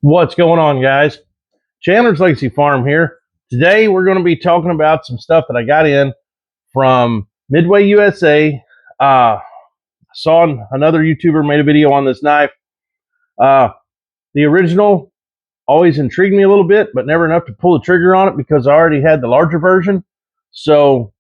What's going on, guys? Chandler's Legacy Farm here. Today we're going to be talking about some stuff that I got in from Midway USA. Saw another YouTuber made a video on this knife. The original always intrigued me a little bit, but never enough to pull the trigger on it because I already had the larger version. So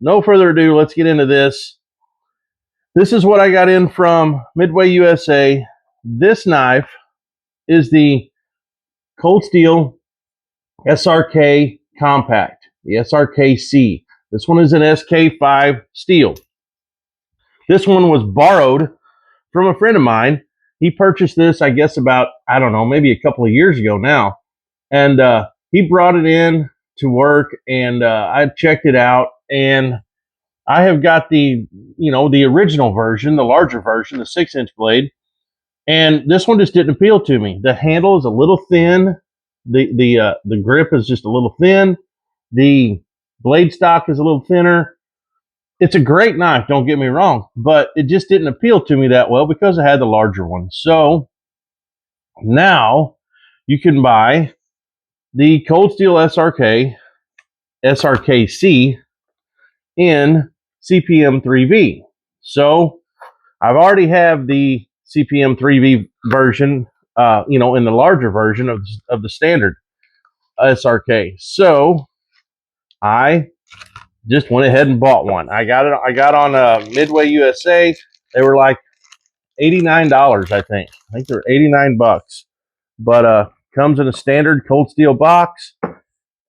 no further ado, let's get into this. This is what I got in from Midway USA. This knife is the Cold Steel Srk Compact, the Srk-C. This one is an SK5 steel. This one was borrowed from a friend of mine. He purchased this, I guess, about, I don't know, maybe a couple of years ago now. And he brought it in to work, and I checked it out. And I have got the original version, the larger version, the 6-inch blade. And this one just didn't appeal to me. The handle is a little thin. The grip is just a little thin. The blade stock is a little thinner. It's a great knife, don't get me wrong, but it just didn't appeal to me that well because I had the larger one. So now you can buy the Cold Steel Srk, Srk-C in CPM 3V. So I've already have the CPM 3V version, in the larger version of the standard Srk. So I just went ahead and bought one. I got on Midway USA. They were like $89, I think. I think they're 89 bucks. But comes in a standard cold steel box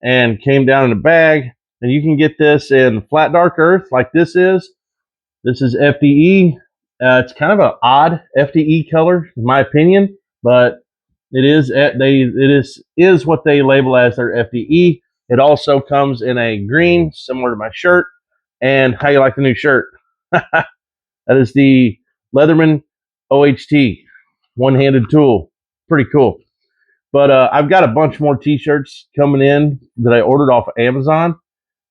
and came down in a bag. And you can get this in flat dark earth like this is. This is FDE. It's kind of an odd FDE color, in my opinion, but it is what they label as their FDE. It also comes in a green, similar to my shirt. And how you like the new shirt? That is the Leatherman OHT, one-handed tool. Pretty cool. But I've got a bunch more T-shirts coming in that I ordered off of Amazon.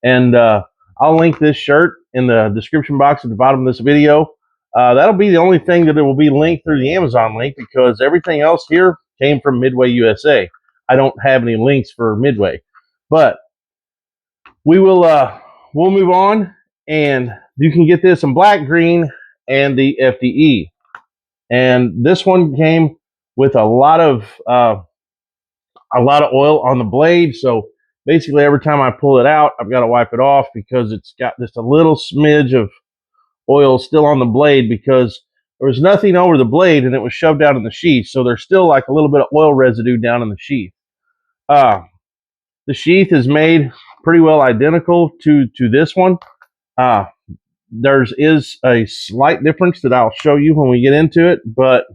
And I'll link this shirt in the description box at the bottom of this video. That'll be the only thing that it will be linked through the Amazon link because everything else here came from Midway USA. I don't have any links for Midway. But we'll move on, and you can get this in black, green, and the FDE. And this one came with a lot of oil on the blade. So basically, every time I pull it out, I've got to wipe it off because it's got just a little smidge of oil still on the blade because there was nothing over the blade and it was shoved down in the sheath. So there's still like a little bit of oil residue down in the sheath. The sheath is made pretty well identical to this one. There is a slight difference that I'll show you when we get into it, but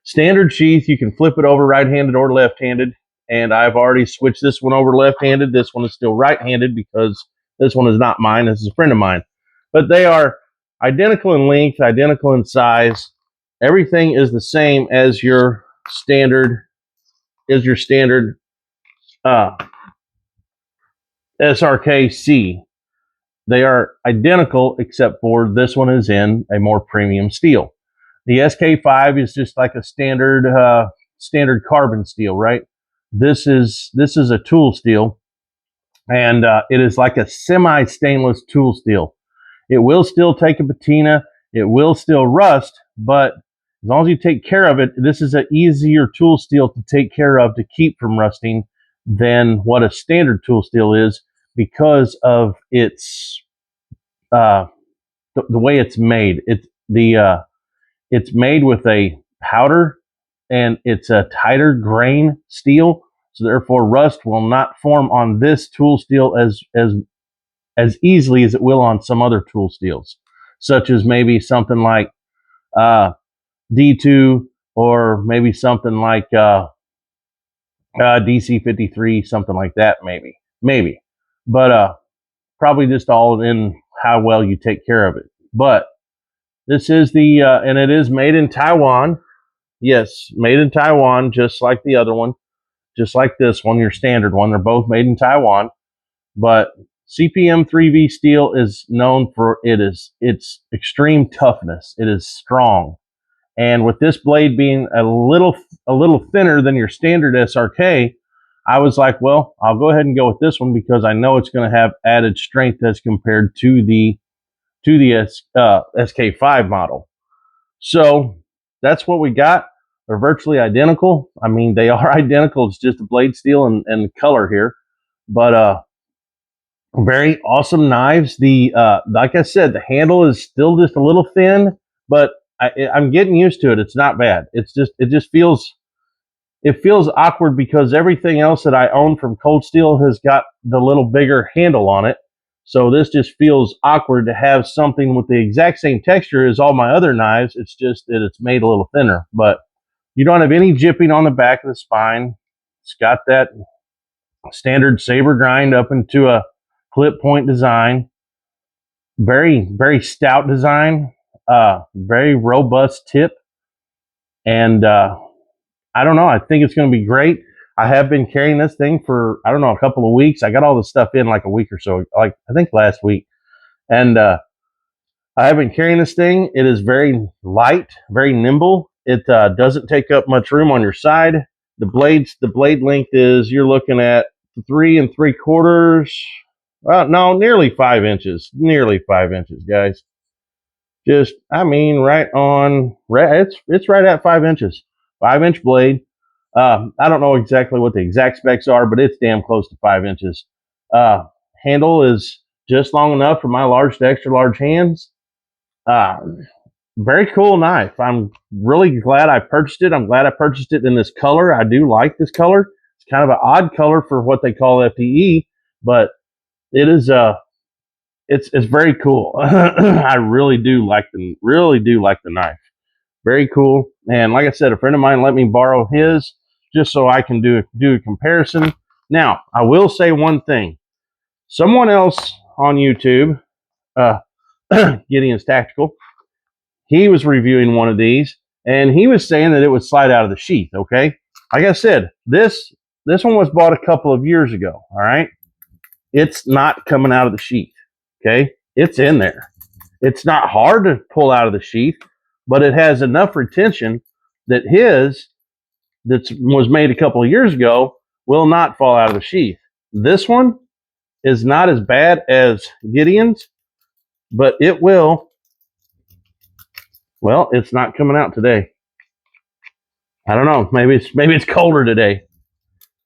standard sheath, you can flip it over right-handed or left-handed, and I've already switched this one over left-handed. This one is still right-handed because this one is not mine. This is a friend of mine. But they are identical in length, identical in size. Everything is the same as your standard Srk-C. They are identical except for this one is in a more premium steel. The SK5 is just like a standard carbon steel, right? This is a tool steel, and it is like a semi-stainless tool steel. It will still take a patina. It will still rust, but as long as you take care of it, this is an easier tool steel to take care of to keep from rusting than what a standard tool steel is because of its the way it's made. It's made with a powder and it's a tighter grain steel, so therefore rust will not form on this tool steel as easily as it will on some other tool steels, such as maybe something like D2 or maybe something like DC53, something like that, maybe. But probably just all in how well you take care of it. But this is and it is made in Taiwan. Yes, made in Taiwan, just like the other one, just like this one, your standard one. They're both made in Taiwan. But CPM 3V steel is known for its extreme toughness. It is strong. And with this blade being a little thinner than your standard SRK, I was like, well, I'll go ahead and go with this one because I know it's going to have added strength as compared to the SK5 model. So that's what we got. They're virtually identical. I mean, they are identical. It's just the blade steel and color here. But very awesome knives. The like I said, the handle is still just a little thin, but I'm getting used to it. It's not bad. It just feels awkward because everything else that I own from Cold Steel has got the little bigger handle on it. So this just feels awkward to have something with the exact same texture as all my other knives. It's just that it's made a little thinner, but you don't have any jipping on the back of the spine. It's got that standard saber grind up into a clip point design. Very, very stout design. Very robust tip. And I don't know. I think it's going to be great. I have been carrying this thing for, I don't know, a couple of weeks. I got all this stuff in like a week or so, like I think last week. And I have been carrying this thing. It is very light, very nimble. It doesn't take up much room on your side. The blade length is, you're looking at 3 3/4. Well, no, nearly 5 inches. Nearly 5 inches, guys. Just, I mean, it's right at 5 inches. 5-inch blade. I don't know exactly what the exact specs are, but it's damn close to 5 inches. Handle is just long enough for my large to extra large hands. Very cool knife. I'm really glad I purchased it. I'm glad I purchased it in this color. I do like this color. It's kind of an odd color for what they call FTE, but it is it's very cool. I really do like the knife. Very cool. And like I said, a friend of mine let me borrow his just so I can do a comparison. Now, I will say one thing. Someone else on YouTube, Gideon's Tactical, he was reviewing one of these, and he was saying that it would slide out of the sheath, okay? Like I said, this one was bought a couple of years ago, all right? It's not coming out of the sheath, okay? It's in there. It's not hard to pull out of the sheath, but it has enough retention that that was made a couple of years ago will not fall out of the sheath. This one is not as bad as Gideon's, but it will. Well, it's not coming out today. I don't know. Maybe it's colder today.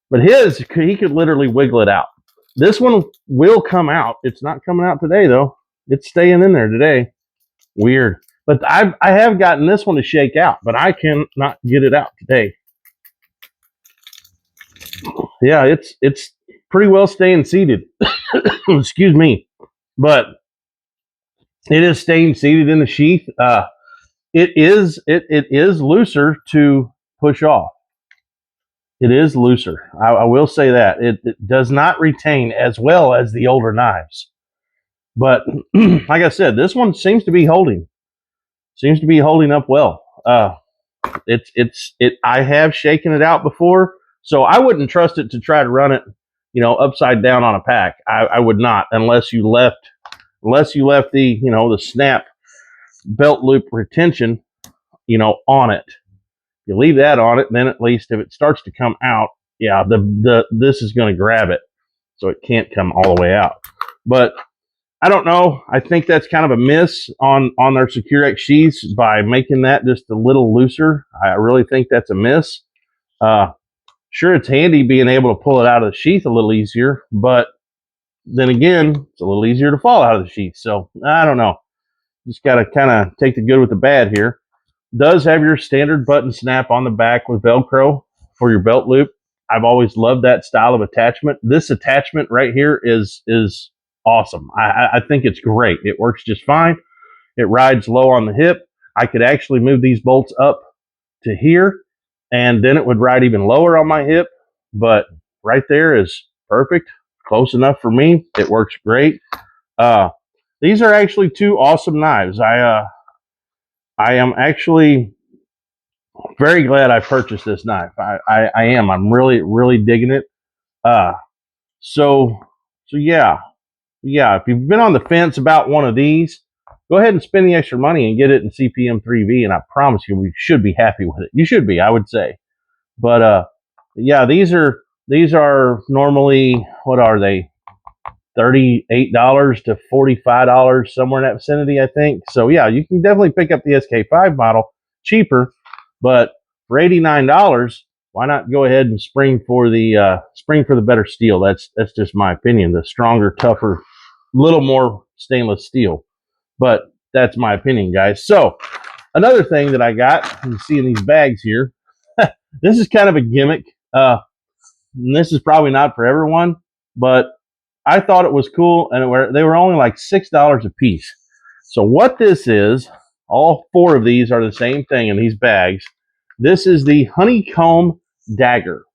But he could literally wiggle it out. This one will come out. It's not coming out today, though. It's staying in there today. Weird. But I have gotten this one to shake out, but I cannot get it out today. Yeah, it's pretty well staying seated. Excuse me. But it is staying seated in the sheath. It is looser to push off. It is looser. I will say that. It does not retain as well as the older knives. But like I said, this one seems to be holding. Seems to be holding up well. I have shaken it out before, so I wouldn't trust it to try to run it, upside down on a pack. I would not, unless you left the, the snap belt loop retention, on it. If you leave that on it, then at least if it starts to come out, yeah, this is going to grab it, so it can't come all the way out. But I don't know. I think that's kind of a miss on their Srk sheaths by making that just a little looser. I really think that's a miss. Sure, it's handy being able to pull it out of the sheath a little easier, but then again, it's a little easier to fall out of the sheath. So I don't know. Just got to kind of take the good with the bad here. Does have your standard button snap on the back with Velcro for your belt loop. I've always loved that style of attachment. This attachment right here is awesome. I think it's great. It works just fine. It rides low on the hip. I could actually move these bolts up to here, and then it would ride even lower on my hip. But right there is perfect. Close enough for me. It works great. These are actually two awesome knives. I am actually very glad I purchased this knife. I am. I'm really, really digging it. So yeah. If you've been on the fence about one of these, go ahead and spend the extra money and get it in CPM 3V, and I promise you, we should be happy with it. You should be, I would say. But yeah, these are normally, what are they? $38 to $45, somewhere in that vicinity, I think. So yeah, you can definitely pick up the SK5 model cheaper, but for $89, why not go ahead and spring for the better steel? That's just my opinion. The stronger, tougher, little more stainless steel. But that's my opinion, guys. So another thing that I got, you see in these bags here, this is kind of a gimmick. And this is probably not for everyone, but I thought it was cool, and they were only like $6 a piece. So what this is, all four of these are the same thing in these bags. This is the Honeycomb dagger.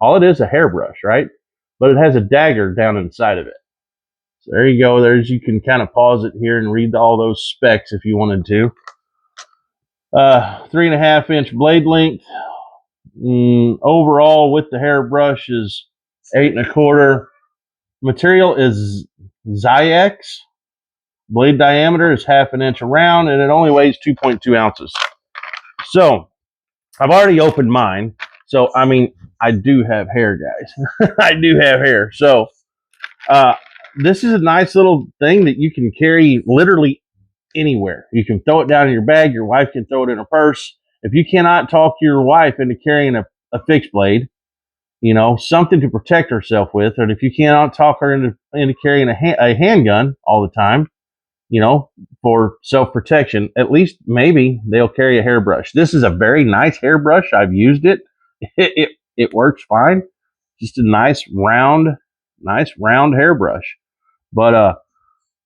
All it is a hairbrush, right? But it has a dagger down inside of it. So there you go. You can kind of pause it here and read all those specs if you wanted to. 3.5-inch blade length. Overall with the hairbrush is 8.25. Material is Srk. Blade diameter is 1/2 inch around, and it only weighs 2.2 ounces. So I've already opened mine. So I mean, I do have hair, guys. I do have hair. So this is a nice little thing that you can carry literally anywhere. You can throw it down in your bag. Your wife can throw it in her purse. If you cannot talk your wife into carrying a fixed blade, something to protect herself with, and if you cannot talk her into carrying a handgun all the time, for self-protection, at least maybe they'll carry a hairbrush. This is a very nice hairbrush. I've used it. It works fine. Just a nice round hairbrush. But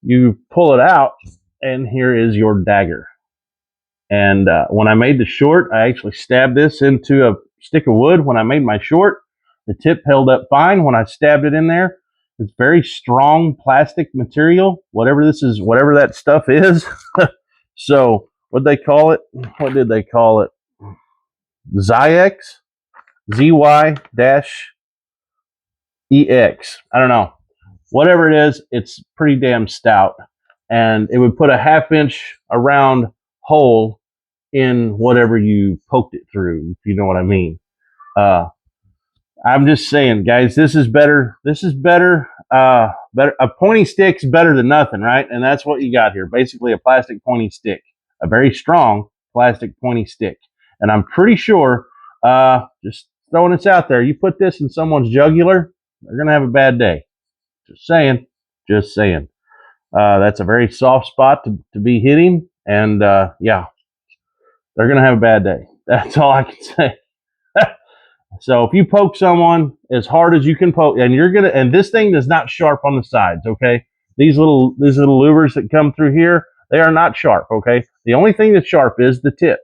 you pull it out, and here is your dagger. And when I made the short, I actually stabbed this into a stick of wood. When I made my short, the tip held up fine. When I stabbed it in there, it's very strong plastic material, whatever that stuff is. So what did they call it? Zyx, ZY-EX. I don't know. Whatever it is, it's pretty damn stout. And it would put a 1/2 inch around hole in whatever you poked it through, if you know what I mean. I'm just saying, guys, this is better. Better. A pointy stick's better than nothing, right? And that's what you got here. Basically a plastic pointy stick, a very strong plastic pointy stick. And I'm pretty sure, just throwing this out there, you put this in someone's jugular, they're going to have a bad day. Just saying. That's a very soft spot to be hitting. And, yeah, they're going to have a bad day. That's all I can say. So if you poke someone as hard as you can poke, and this thing is not sharp on the sides, okay? These little louvers that come through here, they are not sharp, okay? The only thing that's sharp is the tip.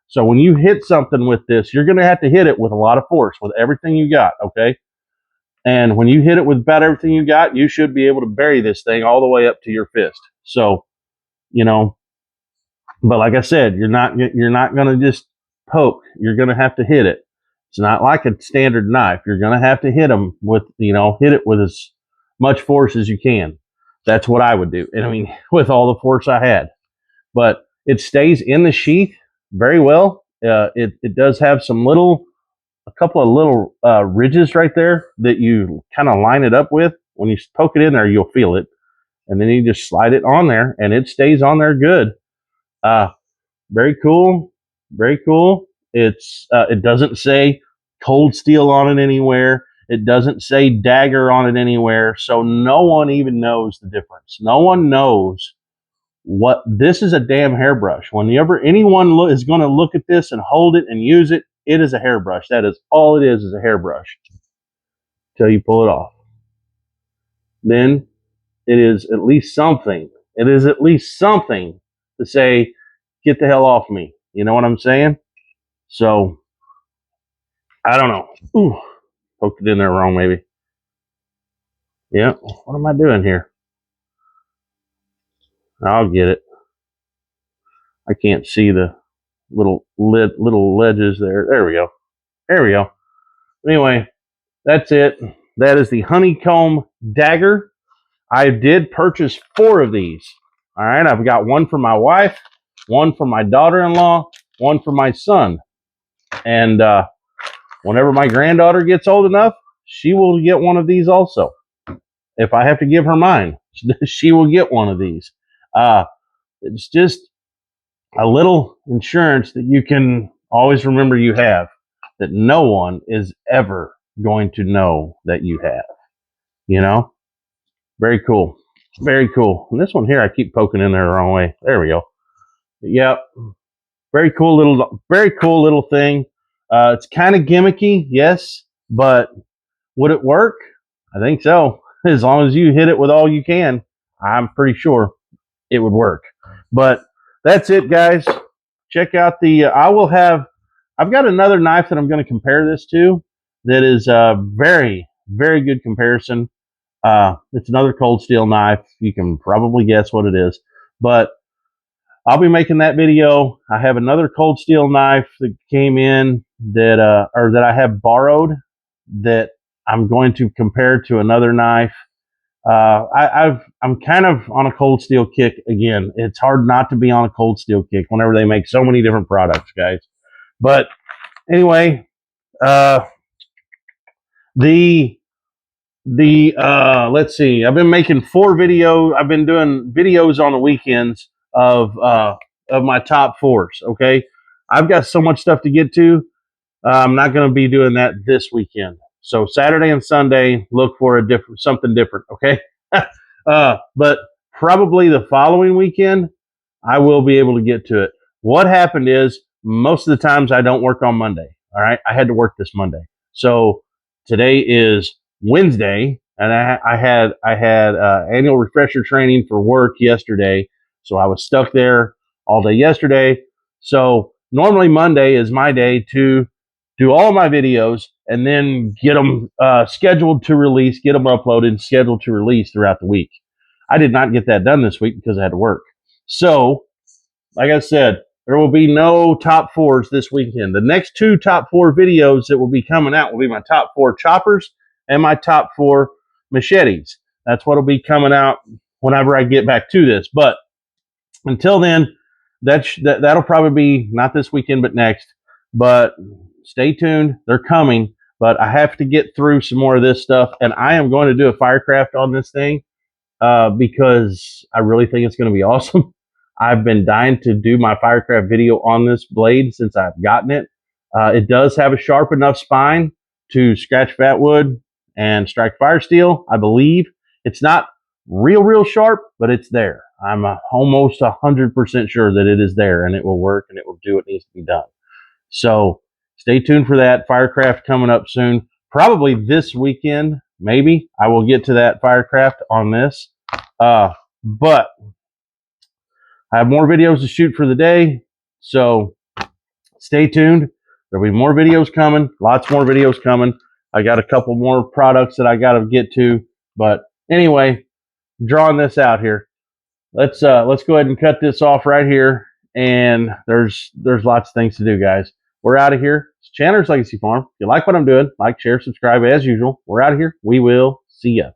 So when you hit something with this, you're going to have to hit it with a lot of force, with everything you got, okay? And when you hit it with about everything you got, you should be able to bury this thing all the way up to your fist. So, but like I said, you're not going to just poke. You're going to have to hit it. It's not like a standard knife. You're going to have to hit them with, hit it with as much force as you can. That's what I would do. And I mean, with all the force I had. But it stays in the sheath very well. It does have a couple of little ridges right there that you kind of line it up with. When you poke it in there, you'll feel it. And then you just slide it on there, and it stays on there good. Very cool. Very cool. It doesn't say cold steel on it anywhere. It doesn't say dagger on it anywhere. So no one even knows the difference. No one knows what this is. A damn hairbrush. Whenever anyone is going to look at this and hold it and use it, it is a hairbrush. That is all it is a hairbrush. Till you pull it off. Then it is at least something. It is at least something to say, get the hell off me. You know what I'm saying? So, I don't know. Ooh, poked it in there wrong, maybe. Yeah, what am I doing here? I'll get it. I can't see the little ledges there. There we go. There we go. Anyway, that's it. That is the Honeycomb dagger. I did purchase 4 of these. All right, I've got one for my wife, one for my daughter-in-law, one for my son. And whenever my granddaughter gets old enough, she will get one of these also. If I have to give her mine, she will get one of these. It's just a little insurance that you can always remember you have, that no one is ever going to know that you have. You know? Very cool. Very cool. And this one here, I keep poking in there the wrong way. There we go. Yep. Very cool little thing. It's kind of gimmicky, yes, but would it work? I think so. As long as you hit it with all you can, I'm pretty sure it would work. But that's it, guys. Check out the, I've got another knife that I'm going to compare this to that is a very, very good comparison. It's another cold steel knife. You can probably guess what it is, but I'll be making that video. I have another cold steel knife that came in that, or that I have borrowed, that I'm going to compare to another knife. I'm kind of on a cold steel kick again. It's hard not to be on a cold steel kick whenever they make so many different products, guys. But anyway, let's see. I've been making 4 videos. I've been doing videos on the weekends of my top 4s. Okay, I've got so much stuff to get to. I'm not going to be doing that this weekend. So Saturday and Sunday, look for something different. Okay, but probably the following weekend, I will be able to get to it. What happened is, most of the times I don't work on Monday. All right, I had to work this Monday. So today is Wednesday, and I had annual refresher training for work yesterday, so I was stuck there all day yesterday. So normally Monday is my day to do all my videos and then get them scheduled to release, get them uploaded, scheduled to release throughout the week. I did not get that done this week because I had to work. So, like I said, there will be no top 4s this weekend. The next 2 top 4 videos that will be coming out will be my top 4 choppers and my top 4 machetes. That's what will be coming out whenever I get back to this. But until then, that'll probably be not this weekend, but next. But stay tuned. They're coming. But I have to get through some more of this stuff. And I am going to do a Firecraft on this thing because I really think it's going to be awesome. I've been dying to do my Firecraft video on this blade since I've gotten it. It does have a sharp enough spine to scratch fat wood and strike fire steel, I believe. It's not real sharp, but it's there. I'm almost 100% sure that it is there and it will work and it will do what needs to be done. So stay tuned for that. Firecraft coming up soon. Probably this weekend, maybe. I will get to that Firecraft on this. But I have more videos to shoot for the day, so stay tuned. There'll be more videos coming, lots more videos coming. I got a couple more products that I got to get to, but anyway, drawing this out here. Let's go ahead and cut this off right here, and there's lots of things to do, guys. We're out of here. It's Chandler's Legacy Farm. If you like what I'm doing, like, share, subscribe as usual. We're out of here. We will see ya.